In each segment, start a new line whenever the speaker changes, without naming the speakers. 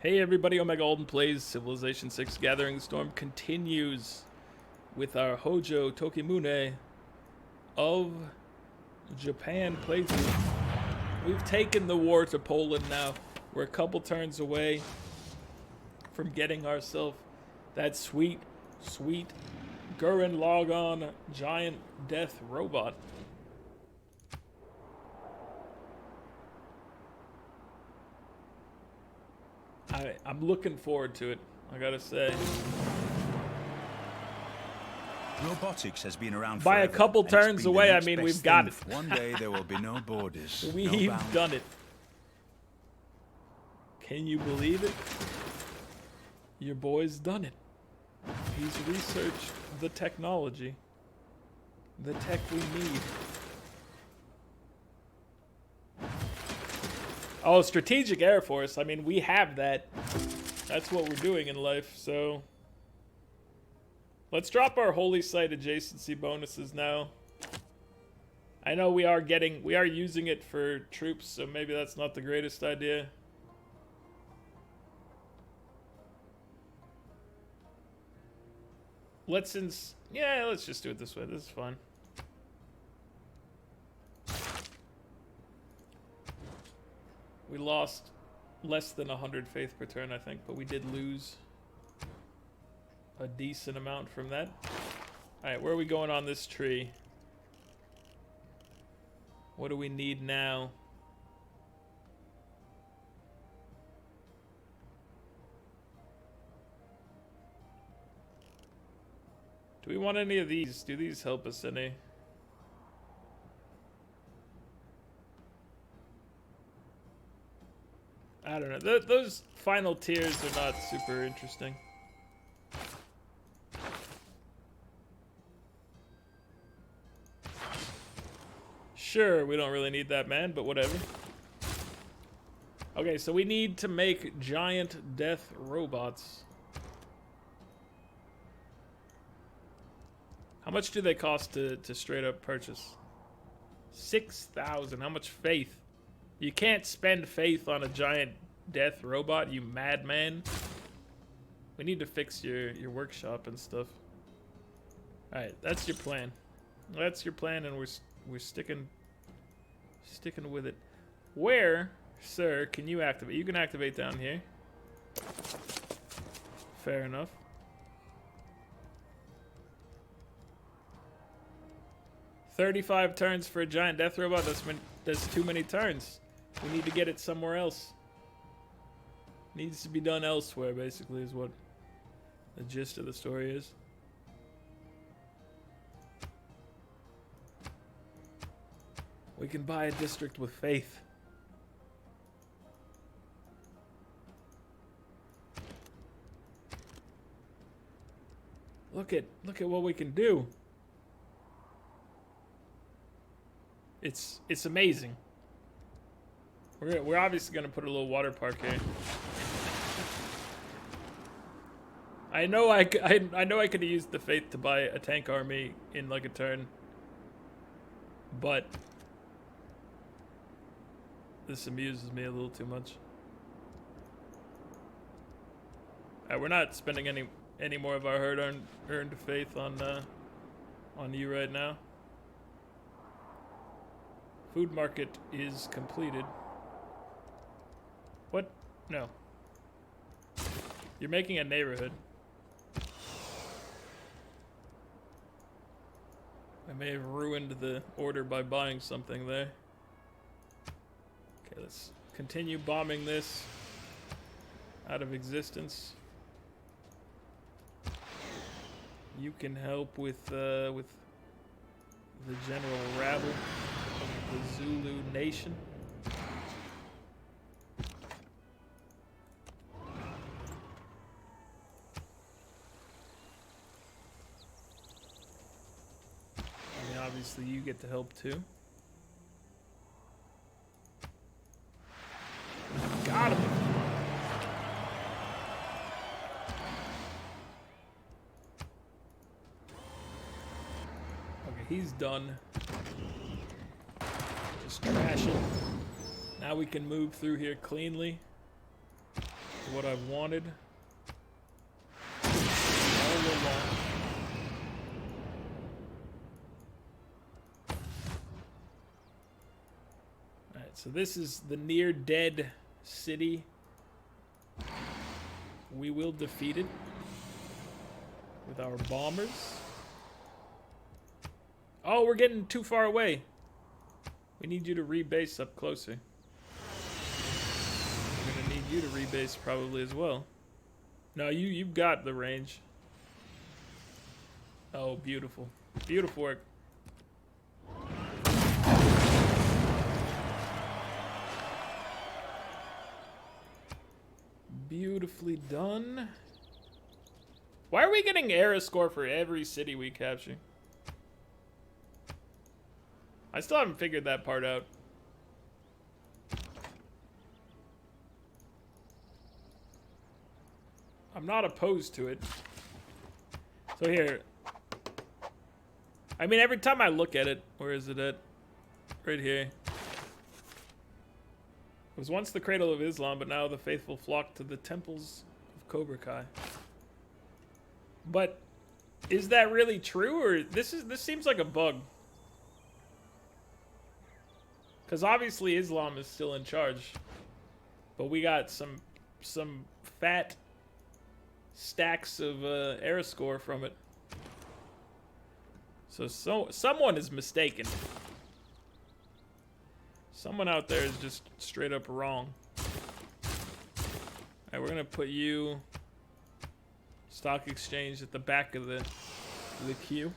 Hey everybody, Omega Alden plays Civilization 6 Gathering Storm continues with our Hojo Tokimune of Japan playthrough. We've taken the war to Poland now. We're a couple turns away from getting ourselves that sweet Gurren Lagann giant death robot. I'm looking forward to it, I gotta say.
Robotics has been around
by
forever,
a couple turns away, I mean, we've got it.
One day there will be no borders.
We've done it. Can you believe it? Your boy's done it. He's researched the technology. The tech we need. Oh, Strategic Air Force. I mean, we have that. That's what we're doing in life, so... Let's drop our Holy Site adjacency bonuses now. I know we are using it for troops, so maybe that's not the greatest idea. Let's just do it this way. This is fine. We lost less than 100 faith per turn, I think, but we did lose a decent amount from that. Alright, where are we going on this tree? What do we need now? Do we want any of these? Do these help us any? I don't know. Those final tiers are not super interesting. Sure, we don't really need that, man, but whatever. Okay, so we need to make giant death robots. How much do they cost to straight up purchase? 6,000. How much faith? You can't spend faith on a giant death robot, you madman. We need to fix your workshop and stuff. Alright, that's your plan. That's your plan, and we're sticking with it. Where, sir, can you activate? You can activate down here. Fair enough. $35 turns for a giant death robot. That's too many turns. We need to get it somewhere else. Needs to be done elsewhere, basically, is what the gist of the story is. We can buy a district with faith. Look at what we can do. It's amazing. We're obviously gonna put a little water park here. I know I could have used the faith to buy a tank army in like a turn, but this amuses me a little too much. We're not spending any more of our hard-earned faith on you right now. Food market is completed. What? No. You're making a neighborhood. I may have ruined the order by buying something there. Okay, let's continue bombing this out of existence. You can help with the general rabble of the Zulu nation. Obviously, you get to help too. Got him. Okay, he's done. Just trash it. Now we can move through here cleanly. Is what I've wanted all along. Alright, so this is the near dead city. We will defeat it with our bombers. Oh, we're getting too far away. We need you to rebase up closer. We're gonna need you to rebase probably as well. No, you've got the range. Oh, beautiful. Beautiful work. Beautifully done. Why are we getting era score for every city we capture? I still haven't figured that part out. I'm not opposed to it. So here. I mean, every time I look at it, where is it at? Right here. It was once the cradle of Islam, but now the faithful flock to the temples of Cobra Kai. But is that really true, or this seems like a bug? Because obviously Islam is still in charge, but we got some fat stacks of era score from it. So someone is mistaken. Someone out there is just straight up wrong. Alright, we're gonna put you stock exchange at the back of the queue.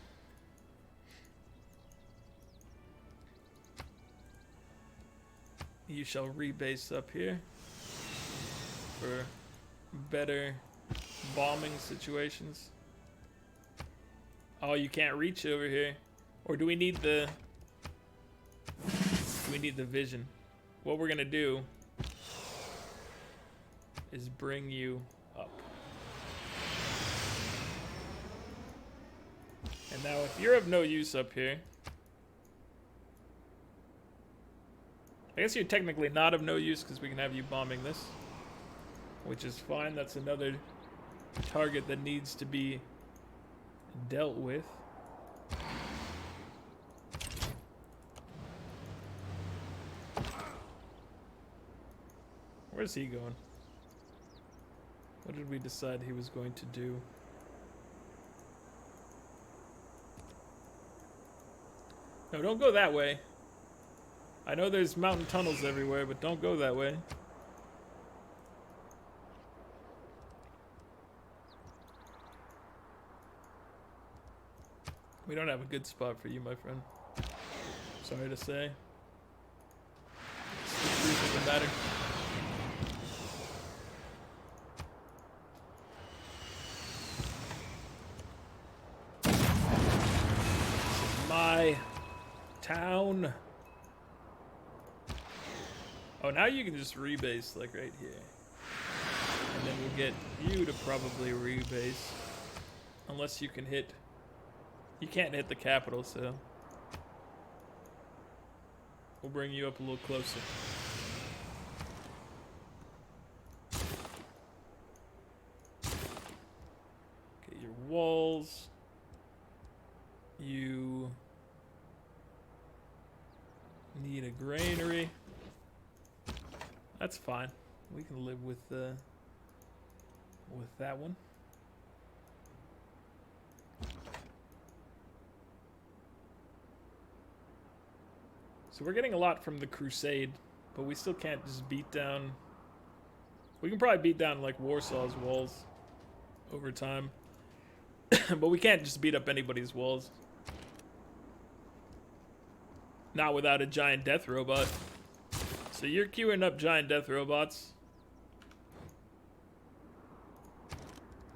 You shall rebase up here for better bombing situations. Oh, you can't reach over here. Or do we need the vision? What we're gonna do is bring you up. And now if you're of no use up here, I guess you're technically not of no use because we can have you bombing this, which is fine. That's another target that needs to be dealt with. Where's he going? What did we decide he was going to do? No, don't go that way. I know there's mountain tunnels everywhere, but don't go that way. We don't have a good spot for you, my friend. Sorry to say. It's the truth of the matter. This is my town. Oh, now you can just rebase, like, right here. And then we'll get you to probably rebase. Unless you can hit... You can't hit the capital, so... We'll bring you up a little closer. Get your walls. You... need a granary. That's fine. We can live with that one. So we're getting a lot from the Crusade, but we still can't just beat down... We can probably beat down, like, Warsaw's walls over time. But we can't just beat up anybody's walls. Not without a giant death robot. So you're queuing up giant death robots.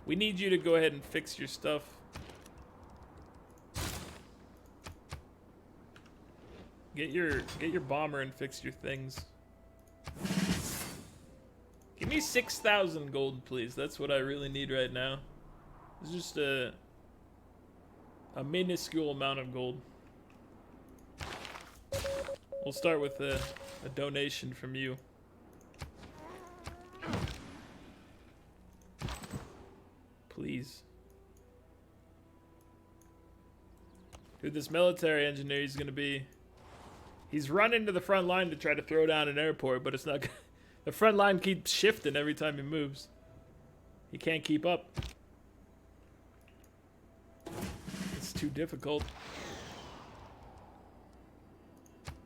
We need you to go ahead and fix your stuff. Get your bomber and fix your things. Give me 6,000 gold, please. That's what I really need right now. It's just a minuscule amount of gold. We'll start with a donation from you. Please. Dude, this military engineer, he's gonna be... He's running to the front line to try to throw down an airport, but it's not... The front line keeps shifting every time he moves. He can't keep up. It's too difficult.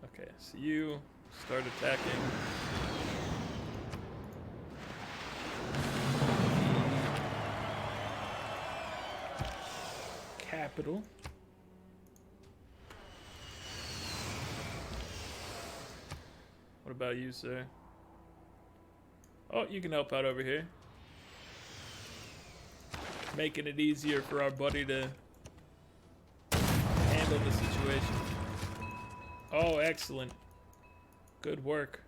Okay, so you start attacking. Capital. What about you, sir? Oh, you can help out over here. Making it easier for our buddy to handle the situation. Oh, excellent. Good work.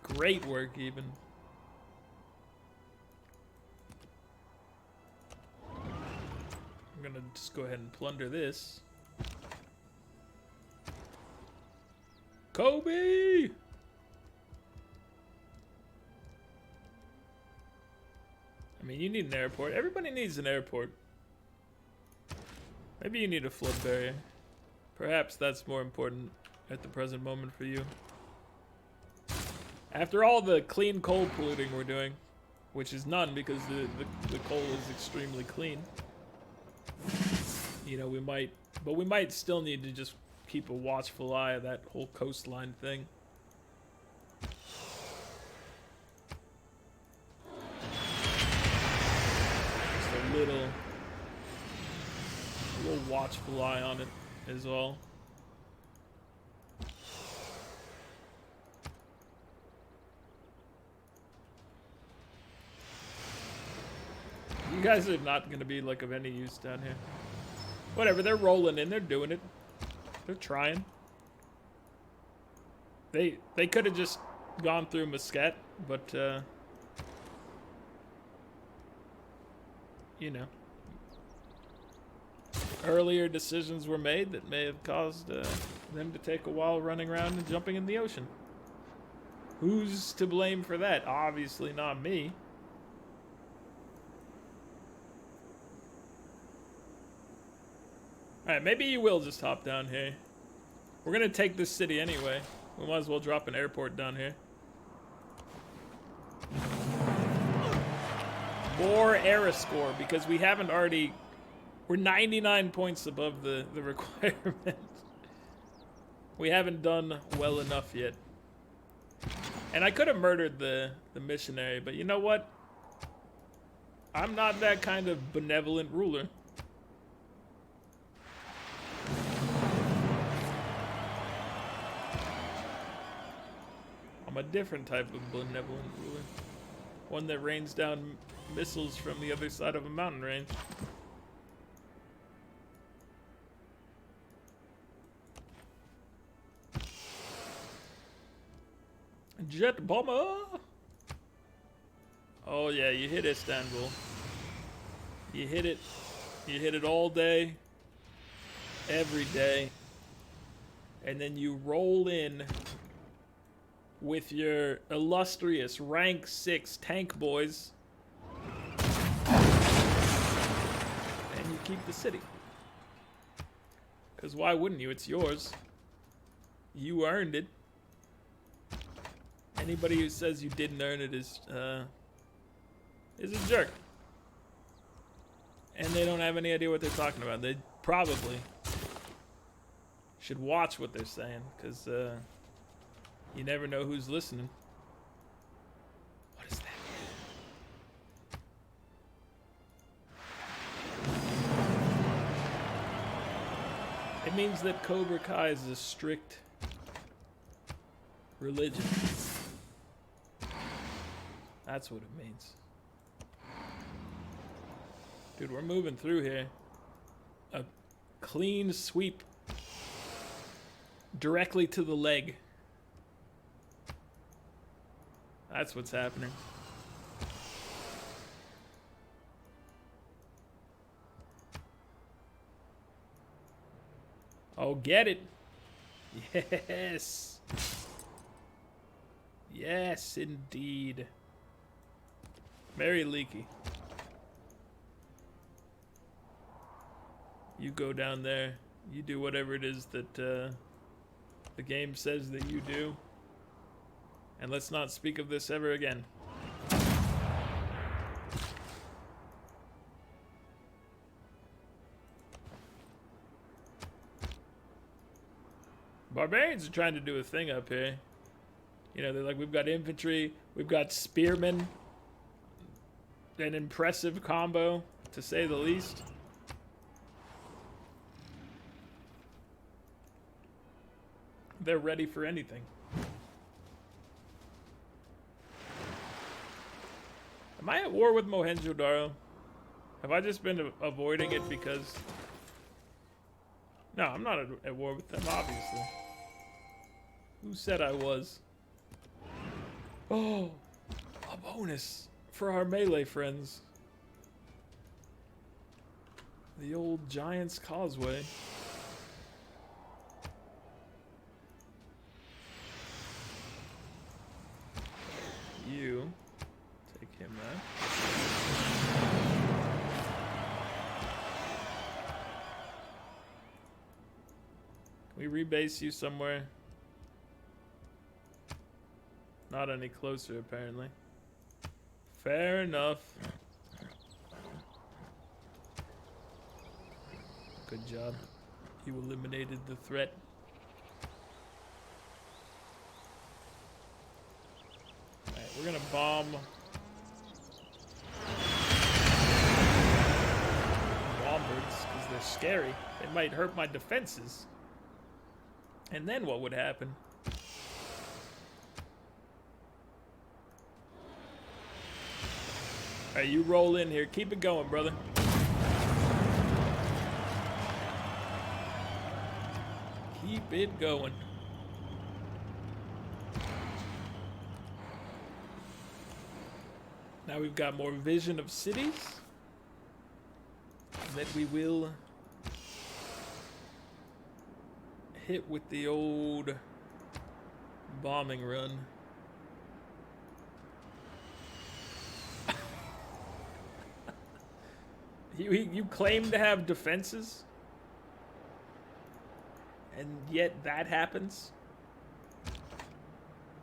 Great work, even. I'm gonna just go ahead and plunder this. Kobe! I mean, you need an airport. Everybody needs an airport. Maybe you need a flood barrier. Perhaps that's more important at the present moment for you. After all the clean coal polluting we're doing, which is none because the coal is extremely clean. You know, we might still need to just keep a watchful eye of that whole coastline thing. Just a little watchful eye on it is all. You guys are not going to be like of any use down here. Whatever, they're rolling in, they're doing it. They're trying. They could have just gone through Muscat, but you know, earlier decisions were made that may have caused them to take a while running around and jumping in the ocean. Who's to blame for that? Obviously not me. Alright, maybe you will just hop down here. We're gonna take this city anyway. We might as well drop an airport down here. More era score, because we haven't already... We're 99 points above the requirement. We haven't done well enough yet. And I could have murdered the missionary, but you know what? I'm not that kind of benevolent ruler. I'm a different type of benevolent ruler. One that rains down missiles from the other side of a mountain range. Jet bomber! Oh yeah, you hit Istanbul. You hit it. You hit it all day. Every day. And then you roll in with your illustrious rank 6 tank boys. And you keep the city. Because why wouldn't you? It's yours. You earned it. Anybody who says you didn't earn it is a jerk. And they don't have any idea what they're talking about. They probably should watch what they're saying, because you never know who's listening. What is that? It means that Cobra Kai is a strict religion. That's what it means. Dude, we're moving through here. A clean sweep directly to the leg. That's what's happening. Oh, get it. Yes. Yes, indeed. Very leaky. You go down there. You do whatever it is that the game says that you do. And let's not speak of this ever again. Barbarians are trying to do a thing up here. You know, they're like, we've got infantry, we've got spearmen. An impressive combo, to say the least. They're ready for anything. Am I at war with Mohenjo-Daro? Have I just been avoiding it because... No, I'm not at war with them, obviously. Who said I was? Oh, a bonus for our melee friends. The old Giant's Causeway. You take him out. Can we rebase you somewhere? Not any closer, apparently. Fair enough. Good job. You eliminated the threat. Alright, we're gonna bomb Bombards because they're scary. They might hurt my defenses. And then what would happen? Alright, you roll in here. Keep it going, brother. Keep it going. Now we've got more vision of cities that we will hit with the old bombing run. You claim to have defenses, and yet that happens?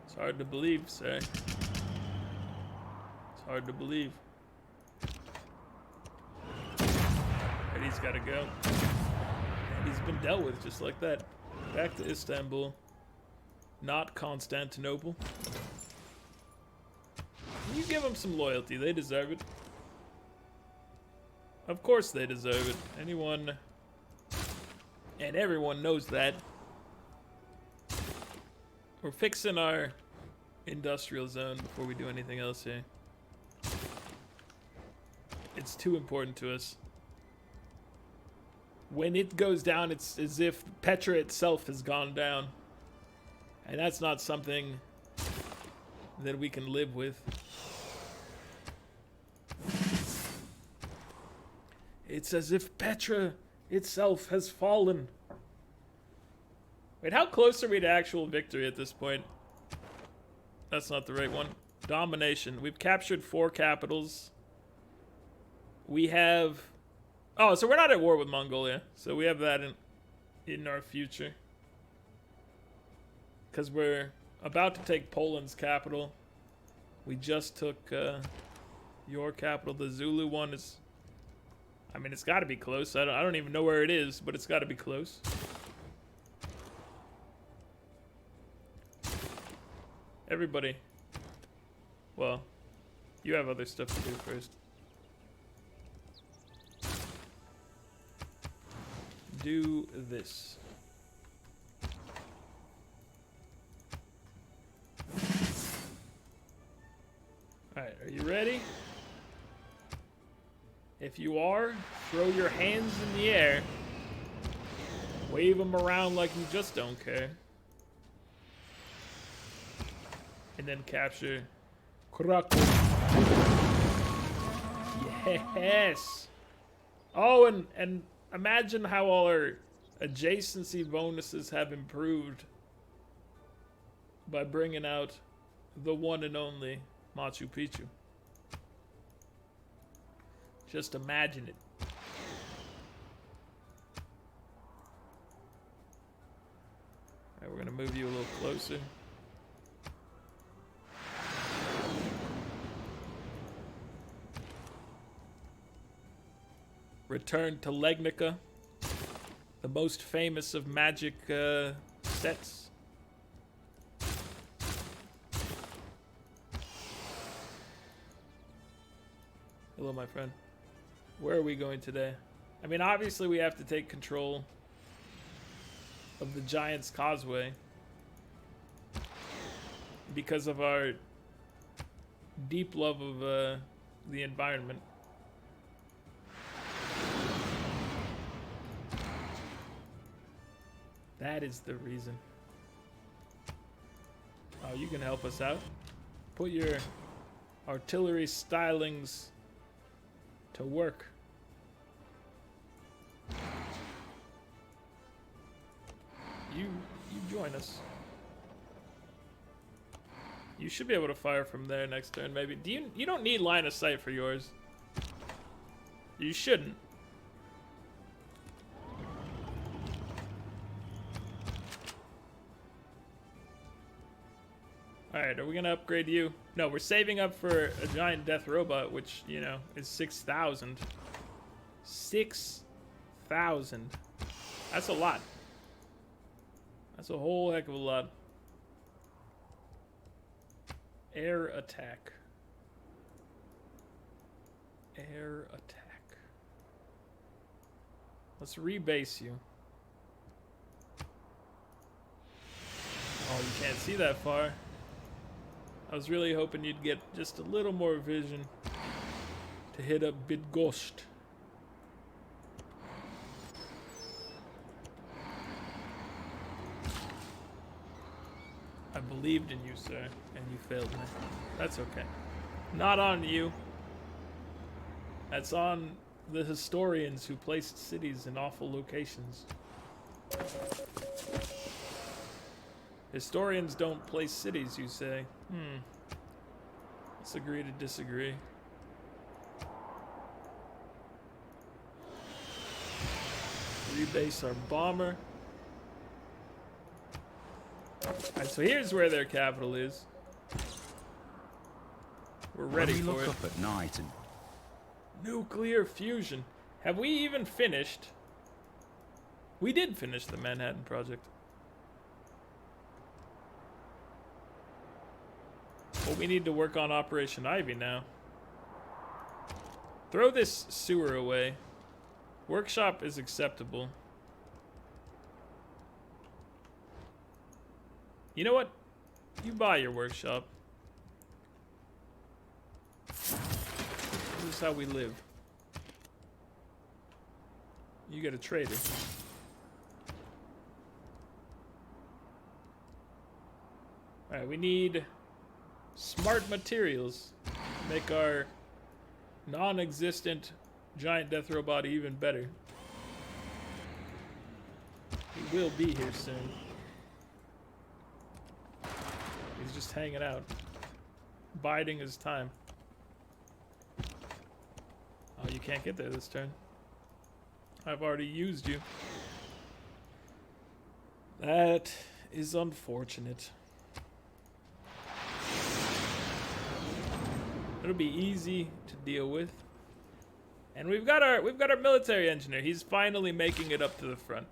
It's hard to believe, sir. It's hard to believe. And he's gotta go. And he's been dealt with just like that. Back to Istanbul. Not Constantinople. You give them some loyalty. They deserve it. Of course they deserve it. Anyone and everyone knows that. We're fixing our industrial zone before we do anything else here. It's too important to us. When it goes down, it's as if Petra itself has gone down. And that's not something that we can live with. It's as if Petra itself has fallen. Wait, how close are we to actual victory at this point? That's not the right one. Domination. We've captured 4 capitals. We have... Oh, so we're not at war with Mongolia. So we have that in our future. Because we're about to take Poland's capital. We just took your capital. The Zulu one is... I mean, it's got to be close. I don't even know where it is, but it's got to be close. Everybody. Well, you have other stuff to do first. Do this. Alright, are you ready? If you are, throw your hands in the air. Wave them around like you just don't care. And then capture Krakow. Yes! Oh, and imagine how all our adjacency bonuses have improved by bringing out the one and only Machu Picchu. Just imagine it. Alright, we're gonna move you a little closer. Return to Legnica, the most famous of magic sets. Hello, my friend. Where are we going today? I mean, obviously we have to take control of the Giant's Causeway because of our deep love of the environment. That is the reason. Oh, you can help us out. Put your artillery stylings to work. You join us. You should be able to fire from there next turn, maybe. You don't need line of sight for yours. You shouldn't. Alright, are we gonna upgrade you? No, we're saving up for a giant death robot, which, you know, is 6,000. 6,000. That's a lot. That's a whole heck of a lot. Air attack. Air attack. Let's rebase you. Oh, you can't see that far. I was really hoping you'd get just a little more vision to hit up Bidgost. I believed in you, sir, and you failed me. That's okay. Not on you. That's on the historians who placed cities in awful locations. Historians don't place cities, you say. Let's agree to disagree. Rebase our bomber. Alright, so here's where their capital is. We're ready
When we
for
look
it.
up at night and
Nuclear fusion. Have we even finished? We did finish the Manhattan Project. But we need to work on Operation Ivy now. Throw this sewer away. Workshop is acceptable. You know what? You buy your workshop. This is how we live. You get a trader. Alright, we need smart materials to make our non-existent giant death robot even better. He will be here soon. He's just hanging out, biding his time. Oh, you can't get there this turn. I've already used you. That is unfortunate. It'll be easy to deal with. And we've got our military engineer. He's finally making it up to the front.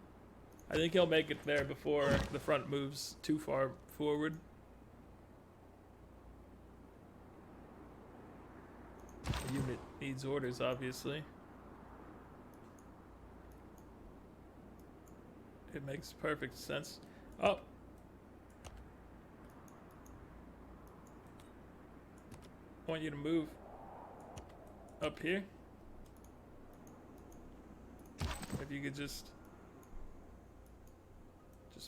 I think he'll make it there before the front moves too far forward. The unit needs orders, obviously. It makes perfect sense. Oh. I want you to move up here. If you could just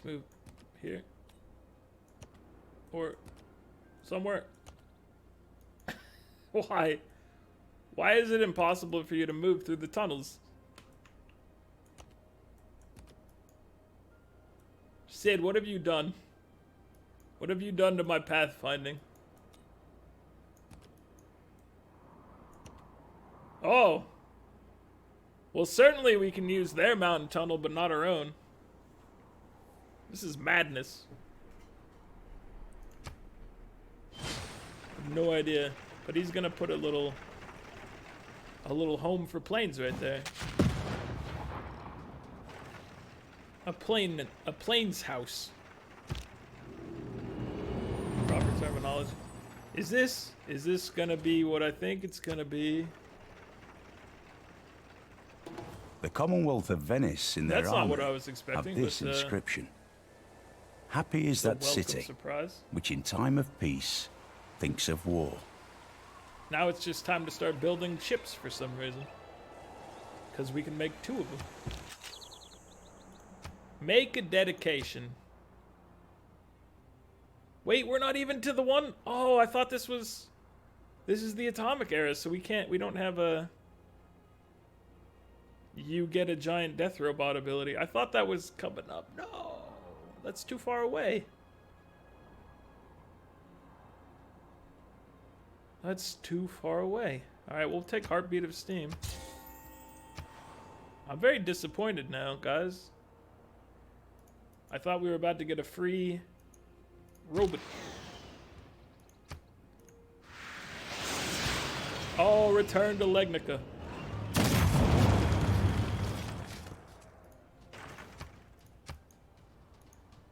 move here or somewhere. Why? Why is it impossible for you to move through the tunnels? Sid, what have you done? What have you done to my pathfinding? Oh, Well, certainly we can use their mountain tunnel, but not our own. This is madness. No idea. But he's gonna put a little home for planes right there. A plane's house. Proper terminology. Is this gonna be what I think it's gonna be?
The Commonwealth of Venice in their
That's not what
armory
I was expecting.
have this
but,
inscription. Happy is
a
that
welcome
city,
surprise.
which in time of peace thinks of war.
Now it's just time to start building ships for some reason. Because we can make 2 of them. Make a dedication. Wait, we're not even to the one. Oh, I thought this was. This is the atomic era, so we don't have a. You get a giant death robot ability. I thought that was coming up. No, that's too far away. That's too far away. Alright, we'll take Heartbeat of Steam. I'm very disappointed now, guys. I thought we were about to get a free robot. Oh, return to Legnica.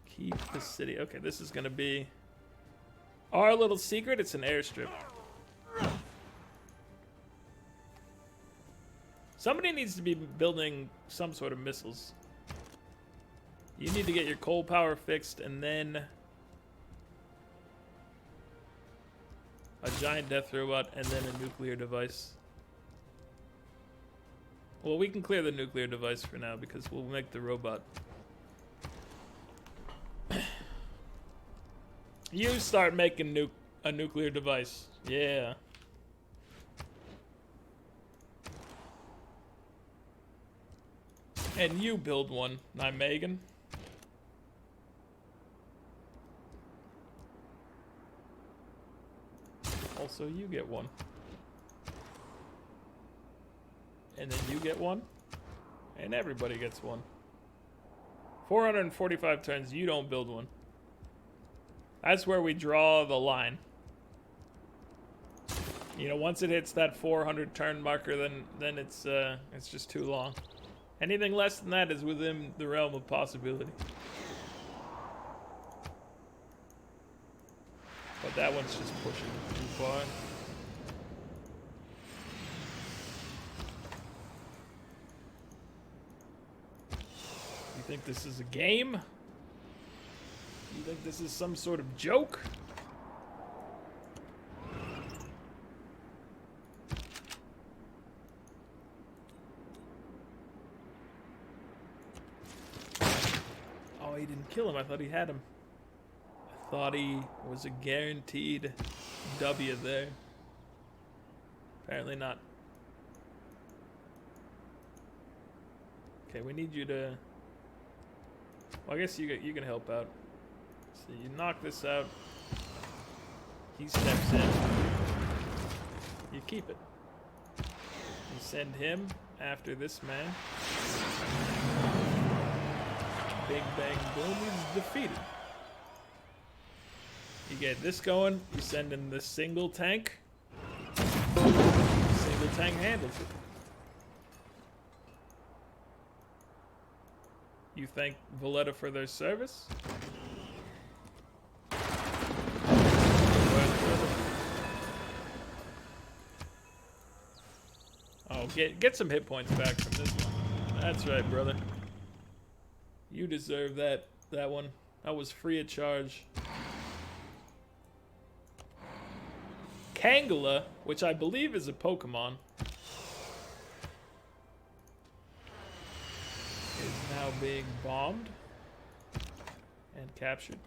Keep the city. Okay, this is gonna be our little secret. It's an airstrip. Somebody needs to be building some sort of missiles. You need to get your coal power fixed, and then a giant death robot, and then a nuclear device. Well, we can clear the nuclear device for now because we'll make the robot. You start making a nuclear device. Yeah. And you build one, Nijmegen. Also, you get one. And then you get one. And everybody gets one. 445 turns, you don't build one. That's where we draw the line. You know, once it hits that 400 turn marker, then it's just too long. Anything less than that is within the realm of possibility. But that one's just pushing it too far. You think this is a game? You think this is some sort of joke? Oh, he didn't kill him. I thought he had him. I thought he was a guaranteed W there. Apparently not. Okay, we need you to... Well, I guess you can help out. So you knock this out. He steps in. You keep it. You send him after this man. Bing, bang, boom. He's defeated. You get this going. You send in the single tank. Single tank handles it. You thank Valletta for their service. Oh, get some hit points back from this one. That's right, brother. You deserve that one. That was free of charge. Kangula, which I believe is a Pokemon, is now being bombed and captured.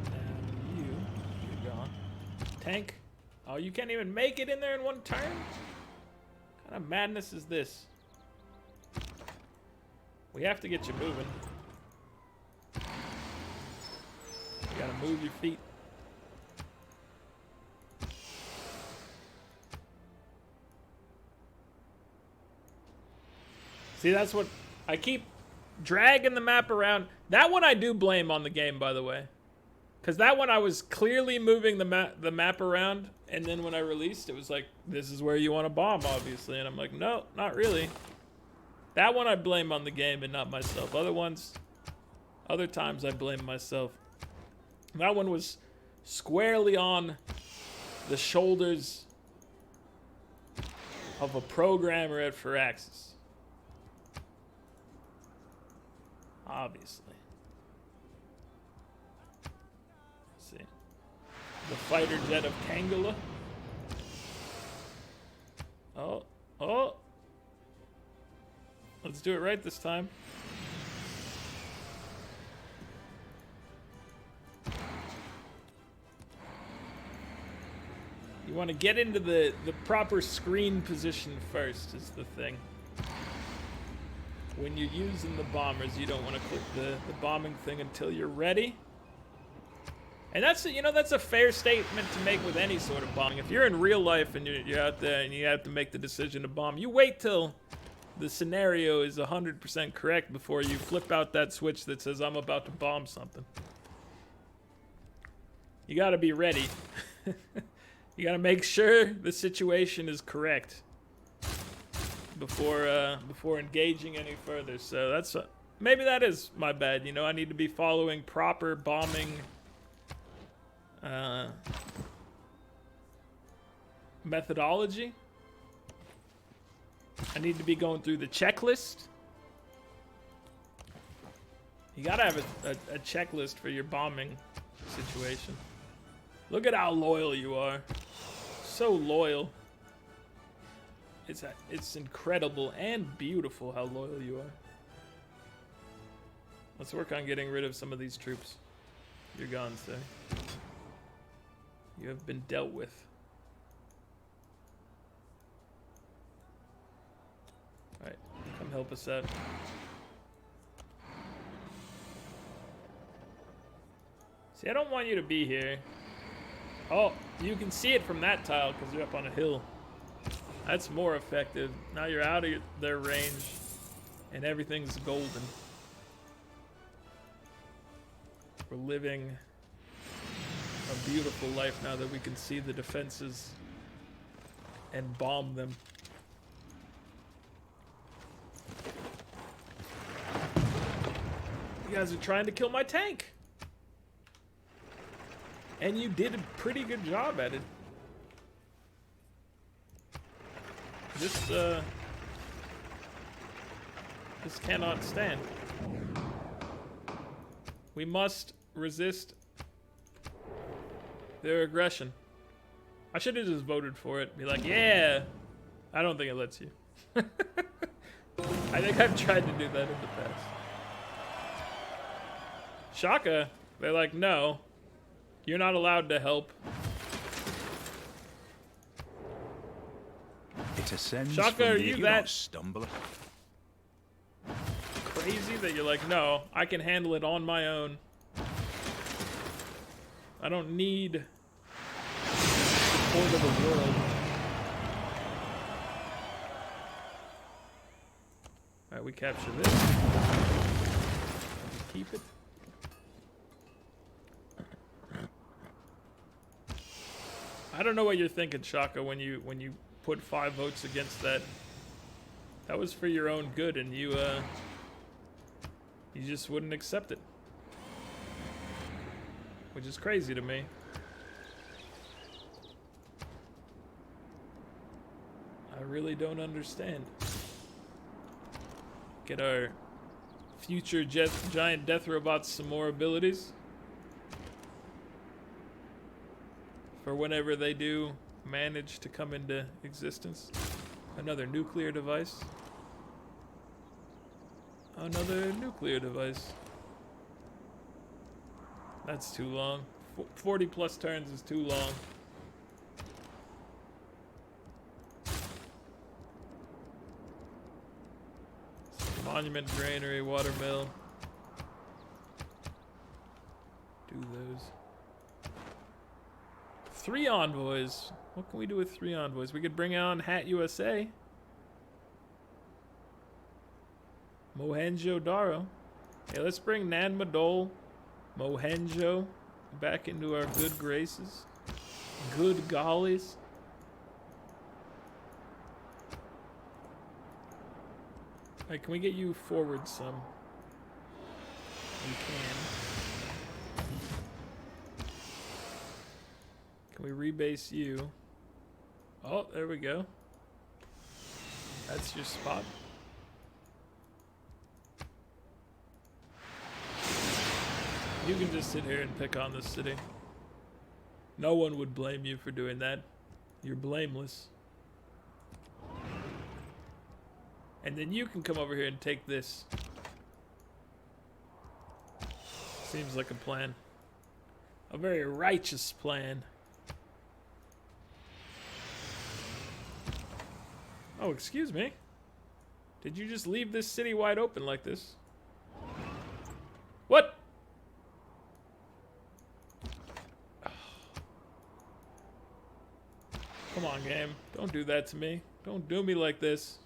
And you're gone. Tank. Oh, you can't even make it in there in one turn? What kind of madness is this? We have to get you moving. You gotta move your feet. See, that's what I keep dragging the map around. That one I do blame on the game, by the way. Because that one I was clearly moving the map around, and then when I released, it was like, this is where you want to bomb, obviously. And I'm like, no, not really. That one I blame on the game and not myself. Other times I blame myself. That one was squarely on the shoulders of a programmer at Firaxis. Obviously. Let's see. The fighter jet of Kangula. Oh. Let's do it right this time. You want to get into the proper screen position first is the thing. When you're using the bombers, you don't want to click the bombing thing until you're ready. And that's a fair statement to make with any sort of bombing. If you're in real life and you're out there and you have to make the decision to bomb, you wait till the scenario is 100% correct before you flip out that switch that says I'm about to bomb something. You gotta be ready. You gotta make sure the situation is correct before engaging any further. So that's maybe that is my bad. You know, I need to be following proper bombing methodology. I need to be going through the checklist. You gotta have a checklist for your bombing situation. Look at how loyal you are. So loyal. It's incredible and beautiful how loyal you are. Let's work on getting rid of some of these troops. You're gone, sir. You have been dealt with. Alright, come help us out. See, I don't want you to be here. Oh, you can see it from that tile because you're up on a hill. That's more effective. Now you're out of their range and everything's golden. We're living a beautiful life now that we can see the defenses and bomb them. You guys are trying to kill my tank. And you did a pretty good job at it. This cannot stand. We must resist their aggression. I should have just voted for it. Be like, yeah. I don't think it lets you. I think I've tried to do that in the past. Shaka, they're like, no. You're not allowed to help.
It ascends
Shaka,
from
are
the
you
you
that
stumbler?
crazy that you're like, no, I can handle it on my own. I don't need support of the world. Alright, we capture this. Keep it. I don't know what you're thinking, Shaka, when you put 5 votes against that. That was for your own good, and you just wouldn't accept it. Which is crazy to me. I really don't understand. Get our future giant death robots some more abilities. For whenever they do manage to come into existence. Another nuclear device. Another nuclear device. That's too long. 40 plus turns is too long. Monument, granary, watermill. Do those. 3 envoys. What can we do with 3 envoys? We could bring on Hat USA. Mohenjo-Daro. Hey, let's bring Nan Madol, Mohenjo back into our good graces. Good gollies. Alright, can we get you forward some? We can. Can we rebase you? Oh, there we go. That's your spot. You can just sit here and pick on this city. No one would blame you for doing that. You're blameless. And then you can come over here and take this. Seems like a plan. A very righteous plan. Oh, excuse me. Did you just leave this city wide open like this? What? Come on, game. Don't do that to me. Don't do me like this.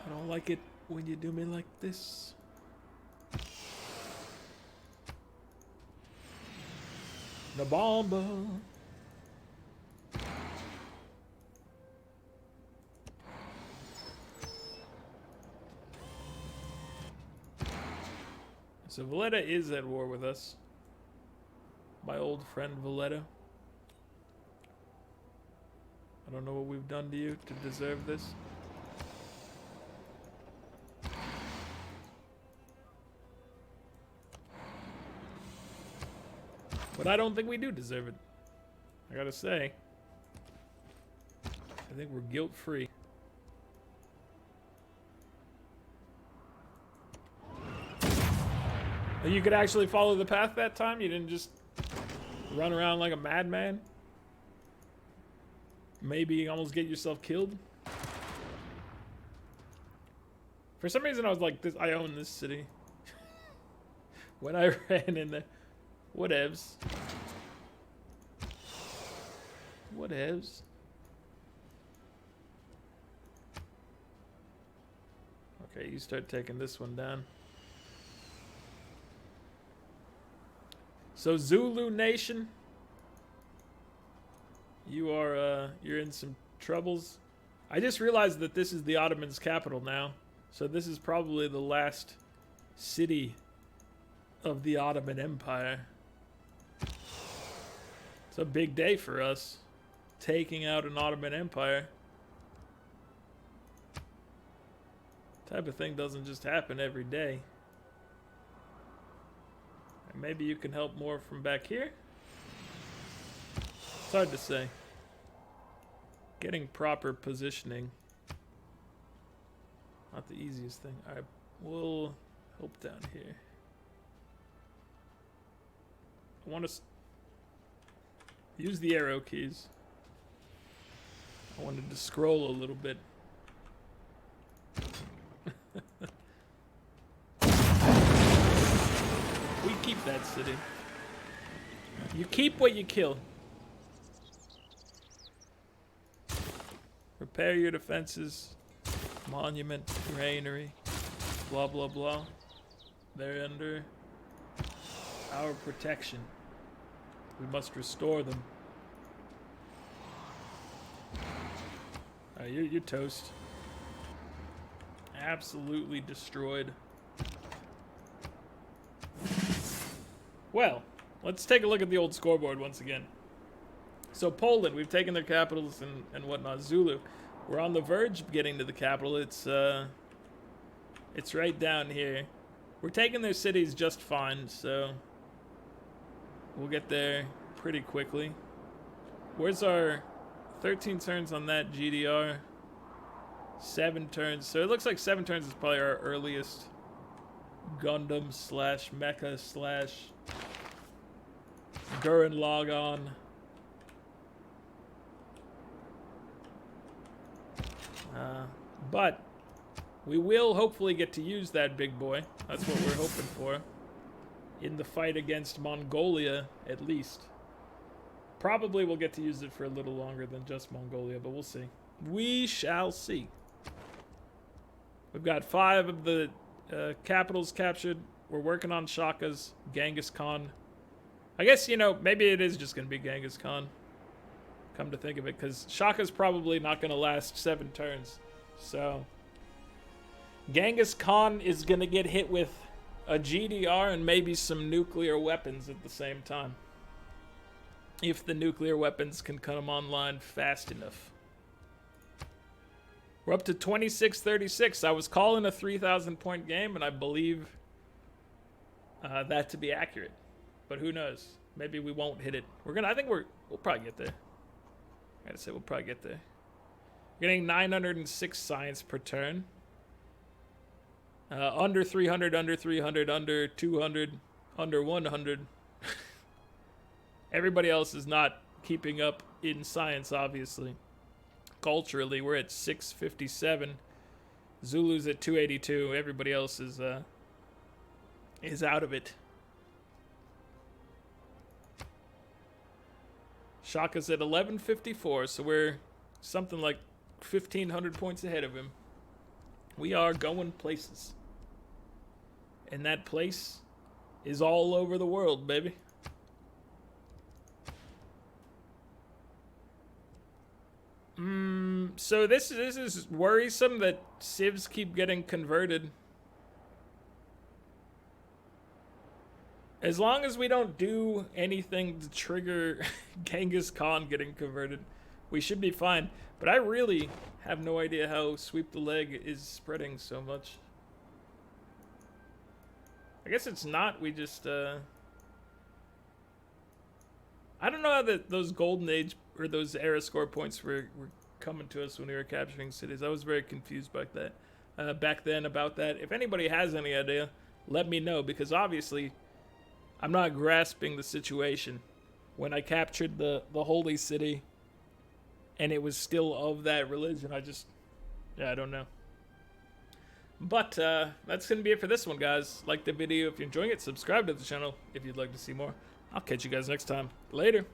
I don't like it when you do me like this. The bomba. So Valletta is at war with us. My old friend Valletta. I don't know what we've done to you to deserve this. But I don't think we do deserve it. I gotta say. I think we're guilt-free. You could actually follow the path that time? You didn't just run around like a madman? Maybe almost get yourself killed? For some reason I was like, I own this city. When I ran in there. Whatevs. Whatevs. Okay, you start taking this one down. So Zulu Nation, you're in some troubles. I just realized that this is the Ottomans' capital now, so this is probably the last city of the Ottoman Empire. It's a big day for us, taking out an Ottoman Empire. Type of thing doesn't just happen every day. Maybe you can help more from back here? It's hard to say. Getting proper positioning. Not the easiest thing. Alright, we'll help down here. I want to use the arrow keys. I wanted to scroll a little bit. We keep that city. You keep what you kill. Repair your defenses. Monument, granary, blah blah blah. They're under our protection. We must restore them. You're toast. Absolutely destroyed. Well, let's take a look at the old scoreboard once again. So Poland, we've taken their capitals and whatnot. Zulu, we're on the verge of getting to the capital. It's right down here. We're taking their cities just fine, so we'll get there pretty quickly. Where's our 13 turns on that GDR? 7 turns. So it looks like 7 turns is probably our earliest Gundam slash Mecha slash Gurren Lagann. But we will hopefully get to use that big boy. That's what we're hoping for. In the fight against Mongolia, at least. Probably we'll get to use it for a little longer than just Mongolia, but we'll see. We shall see. We've got 5 of the capitals captured. We're working on Shaka's, Genghis Khan. I guess, you know, maybe it is just going to be Genghis Khan. Come to think of it, because Shaka's probably not going to last 7 turns. So, Genghis Khan is going to get hit with a GDR and maybe some nuclear weapons at the same time. If the nuclear weapons can come online fast enough. We're up to 26-36. I was calling a 3,000 point game, and I believe that to be accurate. But who knows? Maybe we won't hit it. I think we'll probably get there. I gotta say, we'll probably get there. We're getting 906 science per turn. Under 300, under 300, under 200, under 100. Everybody else is not keeping up in science, obviously. Culturally, we're at 657. Zulu's at 282. Everybody else is out of it. Shaka's at 1154, so we're something like 1,500 points ahead of him. We are going places. And that place is all over the world, baby. So this is worrisome that civs keep getting converted. As long as we don't do anything to trigger Genghis Khan getting converted, we should be fine. But I really have no idea how Sweep the Leg is spreading so much. I guess it's not. We just, I don't know how those Golden Age or those era score points were coming to us when we were capturing cities. I was very confused back then about that. If anybody has any idea, let me know, because obviously I'm not grasping the situation. When I captured the holy city and it was still of that religion, I don't know. But that's going to be it for this one, guys. Like the video if you're enjoying it. Subscribe to the channel if you'd like to see more. I'll catch you guys next time. Later.